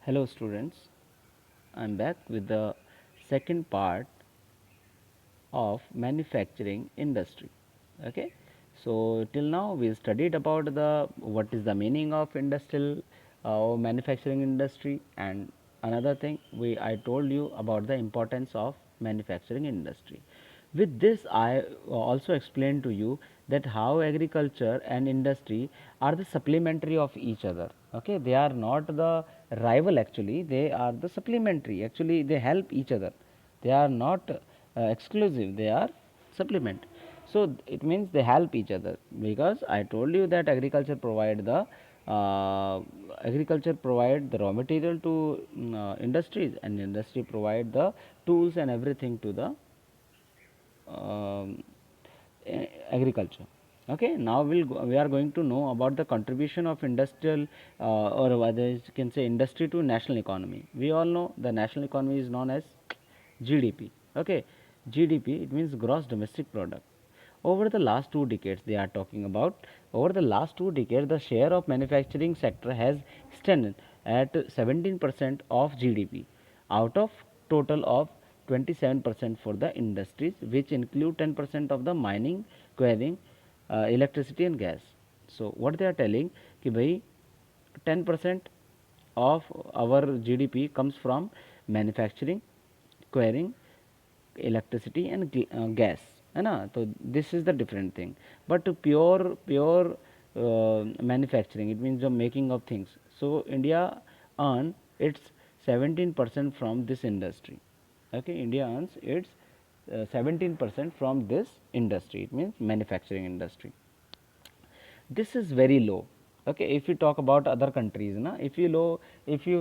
Hello students, I am back with the second part of manufacturing industry. Okay, so till now we studied about the what is the meaning of industrial or manufacturing industry, and another thing I told you about the importance of manufacturing industry. With this, I also explained to you that how agriculture and industry are the supplementary of each other. Okay, they are not the rival actually; they are the supplementary. Actually, they help each other. They are not exclusive; they are supplement. So it means they help each other, because I told you that uh, agriculture provide the raw material to industries, and industry provide the tools and everything to the um, agriculture. Okay, now we are going to know about the contribution of industrial or whether you can say industry to national economy. We all know the national economy is known as GDP. Okay, GDP, it means gross domestic product. Over the last 2 decades, they are talking about, over the last 2 decades, the share of manufacturing sector has stand at 17% of GDP, out of total of 27% for the industries, which include 10% of the mining, quarrying, electricity and gas. So what they are telling कि भाई 10% of our GDP comes from manufacturing, quarrying, electricity and gas, है ना. तो this is the different thing. But pure manufacturing, it means the making of things. So India earn its 17% from this industry. Okay, India earns its 17% from this industry, it means manufacturing industry. This is very low. Okay, if you talk about other countries, na, if you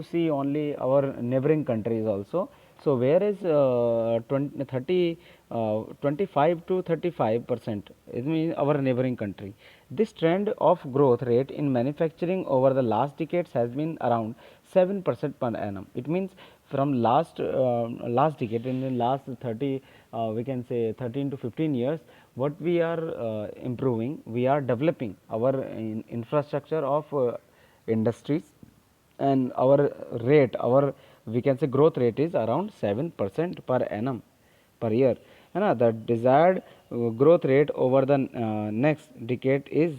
see only our neighboring countries also, so where is 25 to 35%, it means our neighboring country. This trend of growth rate in manufacturing over the last decades has been around 7% per annum. It means from last decade, in the last 30, we can say 13 to 15 years, what we are improving, we are developing our infrastructure of industries, and our rate, our we can say growth rate is around 7% per annum per year. And the desired growth rate over the next decade is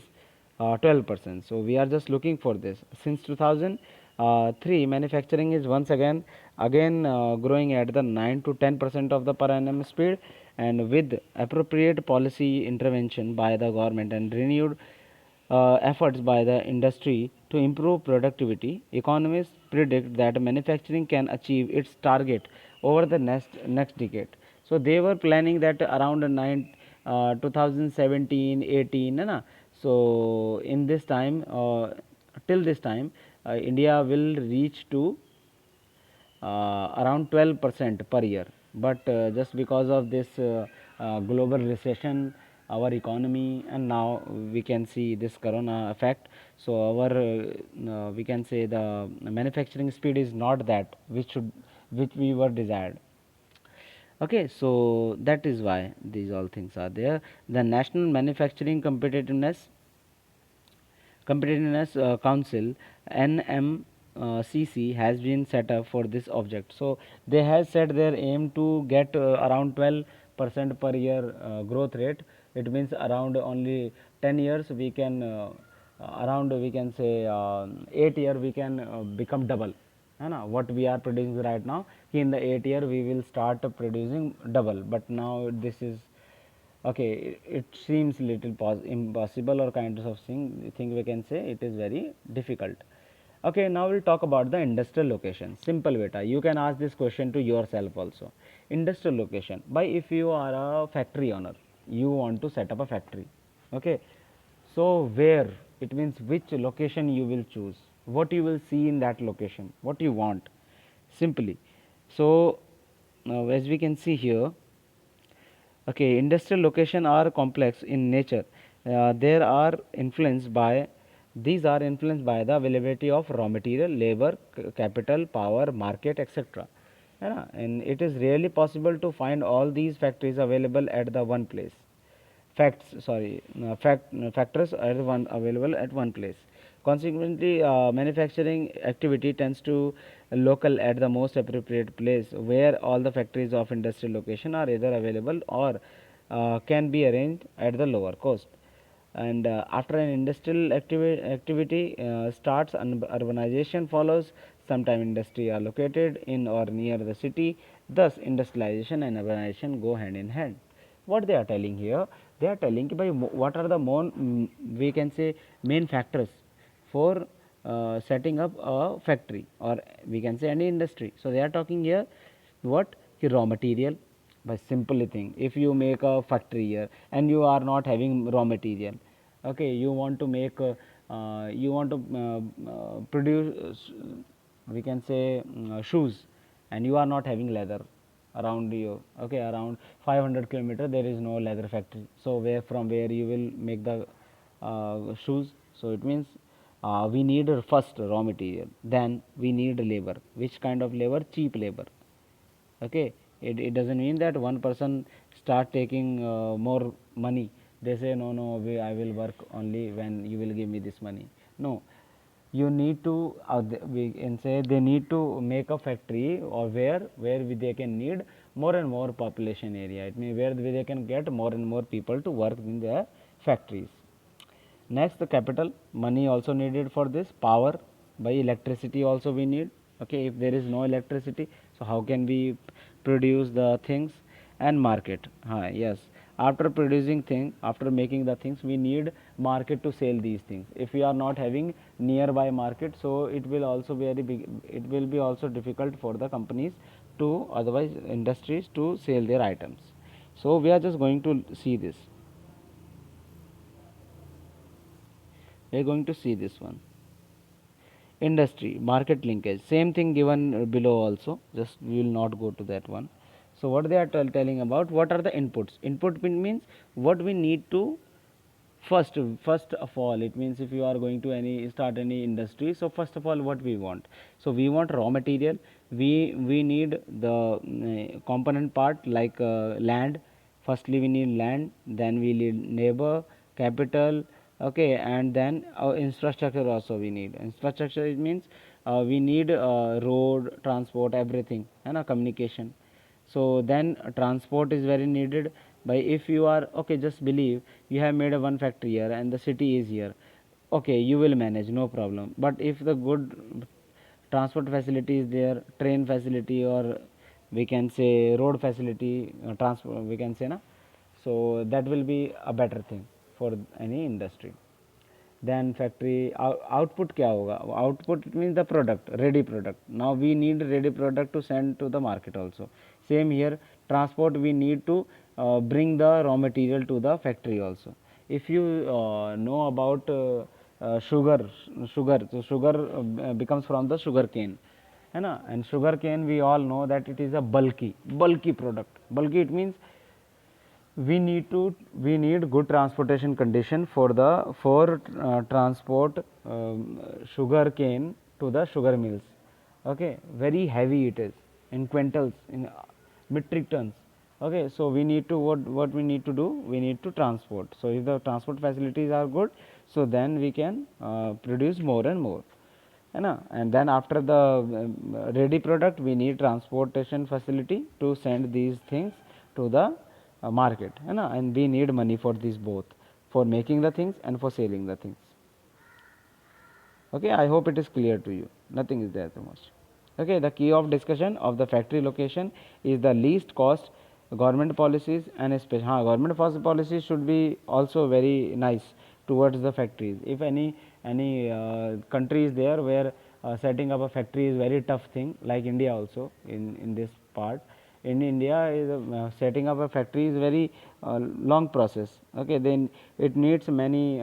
12%. So we are just looking for this. Since 2003, manufacturing is once again growing at the 9 to 10% of the per annum speed, and with appropriate policy intervention by the government and renewed efforts by the industry to improve productivity, economists predict that manufacturing can achieve its target over the next decade. So they were planning that around 2017, 18, na. So in this time, till this time, India will reach to around 12% per year. But just because of this global recession, our economy, and now we can see this corona effect, so our we can say the manufacturing speed is not that which we were desired. Okay, so that is why these all things are there. The National Manufacturing Competitiveness Council, NMCC, has been set up for this object. So they have set their aim to get around 12% per year growth rate. It means around only 10 years we can around we can say 8 year we can become double, है ना, what we are producing right now. In the 8 year we will start producing double, but now this is okay, it seems little impossible or kind of thing we can say it is very difficult. Okay, now we'll talk about the industrial location. Simple beta, you can ask this question to yourself also. Industrial location, by if you are a factory owner, you want to set up a factory. Okay, so where, it means which location you will choose, what you will see in that location, what you want, simply. So now as we can see here, okay, industrial location are complex in nature. There are influenced by These are influenced by the availability of raw material, labor, capital, power, market, etc. And it is rarely possible to find all these factories available at the one place. Factors are one available at one place. Consequently, manufacturing activity tends to local at the most appropriate place where all the factories of industrial location are either available or can be arranged at the lower cost. And after an industrial activity starts, urbanization follows. Sometime industry are located in or near the city, thus industrialization and urbanization go hand in hand. What they are telling here, they are telling by what are the we can say main factors for setting up a factory, or we can say any industry. So they are talking here what raw material. By simply thing, if you make a factory here and you are not having raw material, okay, you want to make you want to produce we can say shoes, and you are not having leather around you, okay, around 500 kilometer there is no leather factory. So where from where you will make the shoes? So it means we need first raw material, then we need labor. Which kind of labor? Cheap labor. Okay, it doesn't mean that one person start taking more money. They say no, no, I will work only when you will give me this money. No, you need to we can say they need to make a factory, or where they can need more and more population area. It means where they can get more and more people to work in their factories. Next, the capital, money also needed for this. Power, by electricity also we need. Okay, if there is no electricity, so how can we produce the things? And market, yes, after producing thing, after making the things, we need market to sell these things. If we are not having nearby market, so it will also be very big, it will be also difficult for the companies to, otherwise industries, to sell their items. So we are just going to see this. We are going to see this one. Industry, market linkage, same thing given below also, just we will not go to that one. So what they are telling about, what are the inputs? Input means what we need to first of all, it means if you are going to any start any industry, so first of all what we want? So we want raw material. We need the component part, like land. Firstly we need land, then we need labor, capital, okay, and then infrastructure also we need. Infrastructure, it means we need road, transport, everything, and communication. So then transport is very needed. By if you are, okay, just believe you have made a one factory here and the city is here, okay, you will manage, no problem. But if the good transport facility is there, train facility, or we can say road facility, transport we can say na, so that will be a better thing for any industry. Then factory output क्या होगा? Output means the product, ready product. Now we need ready product to send to the market also. Same here, transport, we need to bring the raw material to the factory also. If you know about sugar, so sugar becomes from the sugar cane, है ना? And sugar cane, we all know that it is a bulky product. Bulky, it means we need good transportation condition for the transport sugar cane to the sugar mills. Okay, very heavy it is, in quintals, in metric tons. Okay, so we need to, what we need to do, we need to transport. So if the transport facilities are good, so then we can produce more and more, है ना? And then after the ready product, we need transportation facility to send these things to the market, है ना? And we need money for these both, for making the things and for selling the things. Okay, I hope it is clear to you. Nothing is there too much. Okay, the key of discussion of the factory location is the least cost, government policies, and especially government policies should be also very nice towards the factories. If any country is there where setting up a factory is very tough thing, like India also, in this part. In India, is setting up a factory is very long process. Okay, then it needs many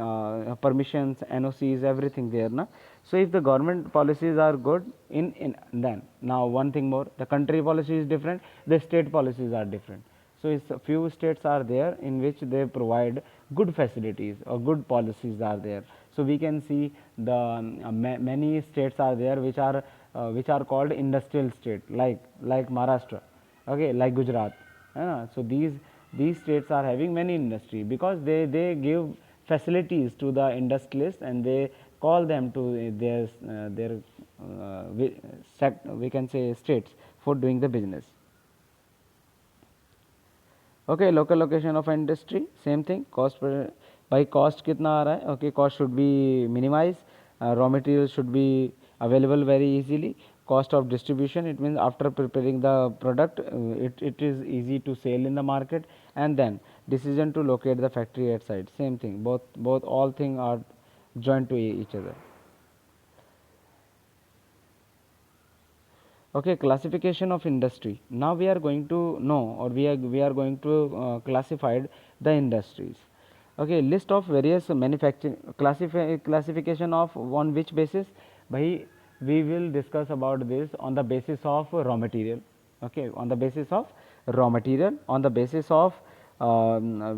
permissions, NOCs, everything there, na. So if the government policies are good, in then now one thing more, the country policy is different, the state policies are different. So it's a few states are there in which they provide good facilities or good policies are there. So we can see the many states are there which are called industrial state, like Maharashtra, okay, like Gujarat. So these states are having many industry because they give facilities to the industrialists, and they call them to their we can say states for doing the business. Okay, local location of industry, same thing, cost per by cost कितना आ रहा है. Okay, cost should be minimized, raw material should be available very easily. Cost of distribution, it means after preparing the product, it is easy to sell in the market. And then decision to locate the factory at site, same thing, both all things are joined to each other. Okay, classification of industry. Now we are going to know, or we are going to classify the industries. Okay, list of various manufacturing classification of on which basis? Bhai, we will discuss about this on the basis of raw material. Okay, on the basis of raw material, on the basis of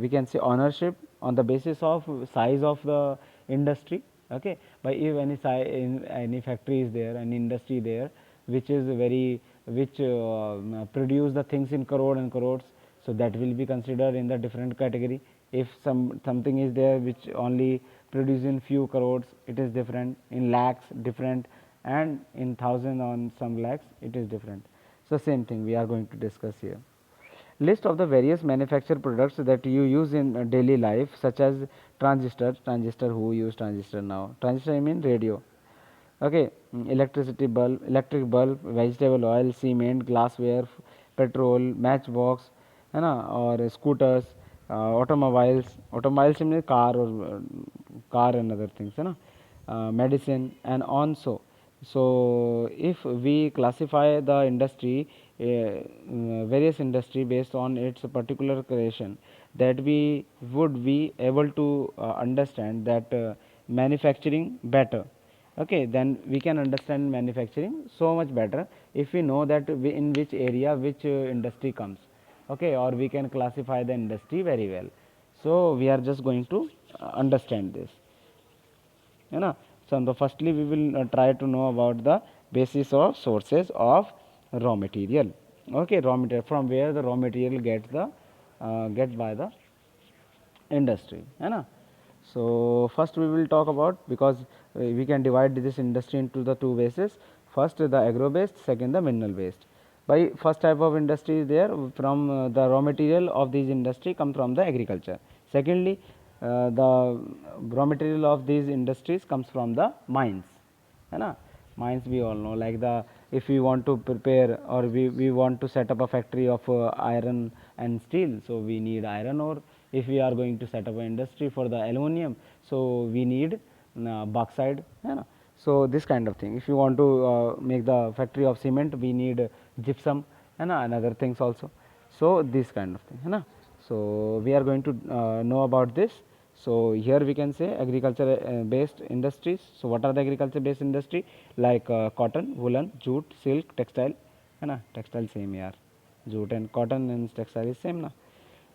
we can say ownership, on the basis of size of the industry. Okay, but if any factory is there, any industry there, which is very which produce the things in crore and crores, so that will be considered in the different category. If something is there which only produce in few crores, it is different. In lakhs different, and in thousand on some lakhs it is different. So same thing we are going to discuss here. List of the various manufactured products that you use in daily life, such as transistor, who use transistor now? Transistor, I mean radio. Okay, electric bulb, vegetable oil, cement, glassware, petrol, matchbox, है ना, और scooters, automobiles means car and other things, है ना, medicine and on. So if we classify the industry, various industry based on its particular creation, that we would be able to understand that manufacturing better. Okay, then we can understand manufacturing so much better if we know that in which area which industry comes. Okay, or we can classify the industry very well. So we are just going to understand this, you know. So the firstly we will try to know about the basis of sources of raw material. Okay, raw material, from where the raw material gets the get by the industry, है ना. So first we will talk about, because we can divide this industry into the two bases. First the agro based, second the mineral based. By first type of industry is there, from the raw material of these industry come from the agriculture. Secondly, the raw material of these industries comes from the mines, है ना. Mines we all know, like the if we want to prepare, or we want to set up a factory of iron and steel, so we need iron ore. If we are going to set up an industry for the aluminum, so we need bauxite, है ना. So this kind of thing. If you want to make the factory of cement, we need gypsum, है ना, and other things also. So this kind of thing, है ना. So we are going to know about this. So here we can say agriculture based industries. So what are the agriculture based industry? Like cotton, woolen, jute, silk, textile, है ना. Textile same यार, jute and cotton and textile is same ना,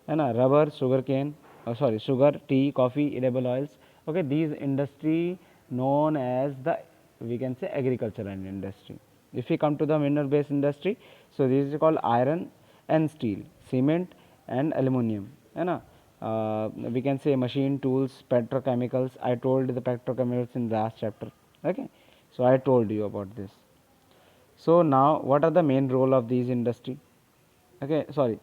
है ना. Rubber, sugar cane, sorry, sugar, tea, coffee, edible oils. Okay, these industry known as the, we can say, agricultural industry. If we come to the mineral based industry, so this is called iron and steel, cement and aluminum, है ना. We can say machine, tools, petrochemicals. I told the petrochemicals in the last chapter. Okay, so I told you about this. So now what are the main role of these industry? Okay, sorry,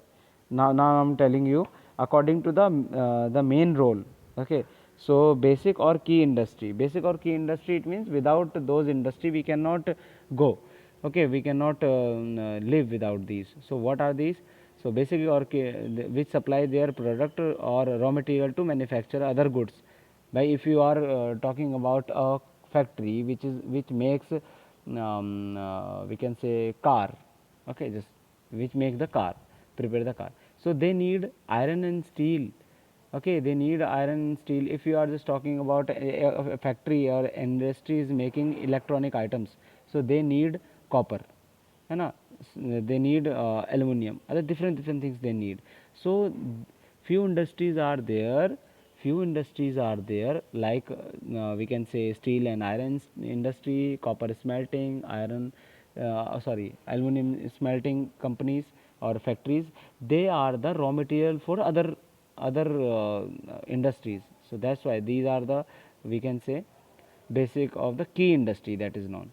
now I'm telling you according to the main role. Okay, so basic or key industry. Basic or key industry, it means without those industry we cannot go. Okay, we cannot live without these. So what are these? So basic or key, which supply their product or raw material to manufacture other goods. By if you are talking about a factory which makes we can say car. Okay, just which make the car, prepare the car, so they need iron and steel. Okay, they need iron and steel. If you are just talking about a factory or industry is making electronic items, so they need copper, है ना. They need aluminum, other different things they need. So few industries are there, like we can say steel and iron industry, copper smelting, iron sorry, aluminum smelting companies or factories. They are the raw material for other industries. So that's why these are the, we can say, basic of the key industry that is known.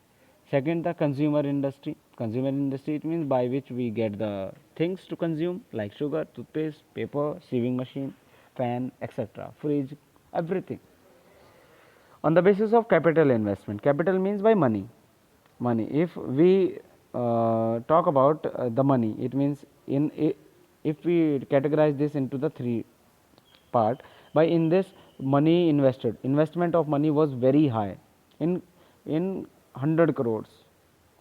Second, the consumer industry. Consumer industry, it means by which we get the things to consume like sugar, toothpaste, paper, sewing machine, fan, etc., fridge, everything. On the basis of capital investment, capital means by money. Money, if we talk about the money, it means if we categorize this into the three part, by in this money invested, investment of money was very high, in 100 crores,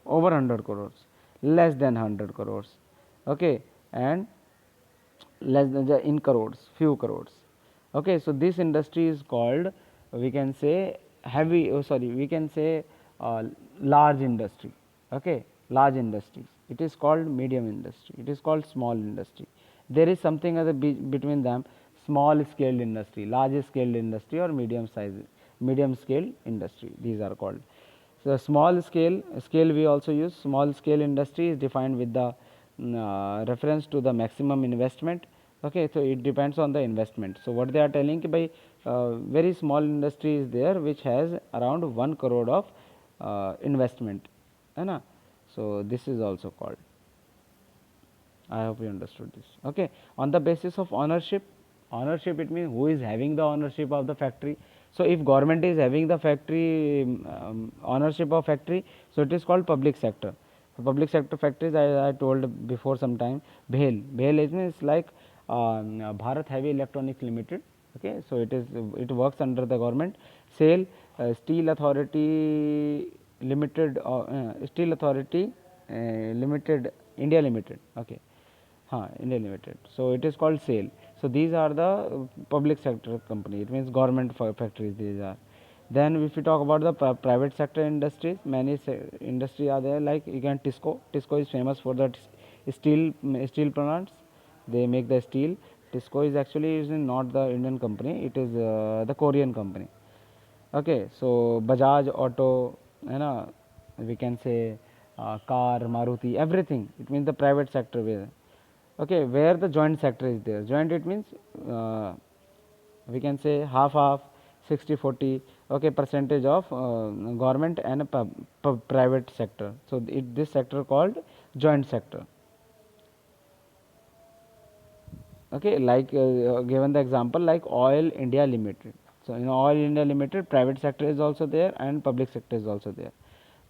over 100 crores, less than 100 crores, okay, and less than in crores, few crores, okay. So this industry is called, we can say, heavy, oh sorry, we can say large industry, okay. Large industries, it is called medium industry, it is called small industry. There is something other between them, small scale industry, large scale industry, or medium scale industry, these are called. So small scale we also use. Small scale industry is defined with the reference to the maximum investment, okay. So it depends on the investment. So what they are telling by very small industry is there which has around 1 crore of investment, है ना. So this is also called. I hope you understood this, okay. On the basis of ownership, ownership, it means who is having the ownership of the factory. So if government is having the factory ownership of factory, so it is called public sector. So public sector factories, I told before some time, BHEL is like Bharat Heavy Electronics Limited, okay. So it works under the government. SAIL, Steel Authority Limited, Steel Authority Limited, India Limited, okay. India Limited. So it is called SAIL. So these are the public sector company. It means government factories. These are. Then if we talk about the private sector industries, many industry are there. Like you can Tisco. Tisco is famous for the steel plants. They make the steel. Tisco is actually is not the Indian company. It is the Korean company. Okay. So Bajaj Auto, you know, we can say car, Maruti, everything. It means the private sector way. Okay, where the joint sector is there. Joint, it means we can say half 60-40, okay, percentage of government and private sector. So this sector called joint sector, okay. Like given the example like Oil India Limited. So in Oil India Limited, private sector is also there and public sector is also there.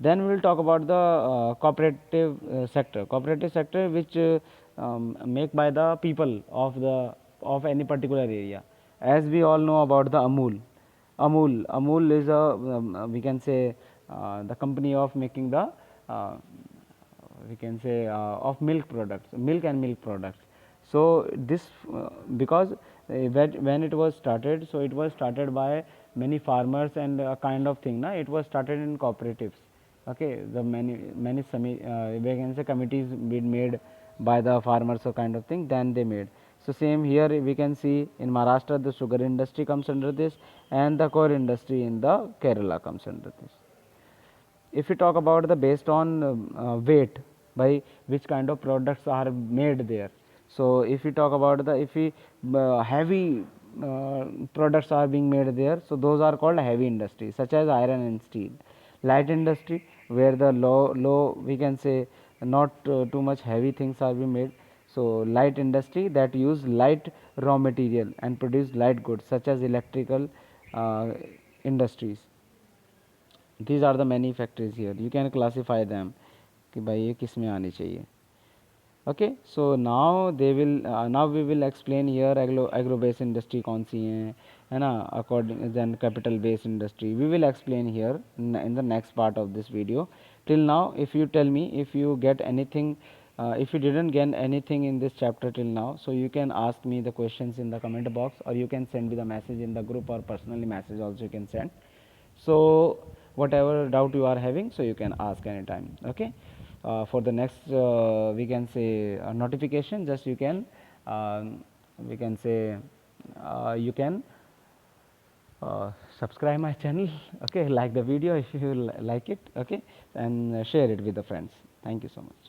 Then we will talk about the cooperative sector. Cooperative sector, which make by the people of any particular area. As we all know about the Amul is a we can say the company of making the we can say of milk products, milk and milk products. So this because when it was started, so it was started by many farmers and a kind of thing, na. It was started in cooperatives, okay. The many we can say committees been made by the farmers, or kind of thing, then they made. So same here we can see in Maharashtra the sugar industry comes under this, and the core industry in the Kerala comes under this. If we talk about the based on weight, by which kind of products are made there. So if we talk about the, if we heavy products are being made there, so those are called heavy industry, such as iron and steel. Light industry, where the low we can say not too much heavy things are being made. So light industry that use light raw material and produce light goods, such as electrical industries. These are the many factories here. You can classify them कि भाई ये किस में आनी चाहिए. Okay, so now they will now we will explain here agro based industry कौन सी हैं, है ना, according then capital based industry we will explain here in the next part of this video. Till now, if you tell me if you get anything, if you didn't get anything in this chapter till now, so you can ask me the questions in the comment box, or you can send me the message in the group, or personally message also you can send. So whatever doubt you are having, so you can ask anytime, okay. For the next we can say notification, just you can we can say you can subscribe my channel, okay, like the video if you like it, okay, and share it with the friends. Thank you so much.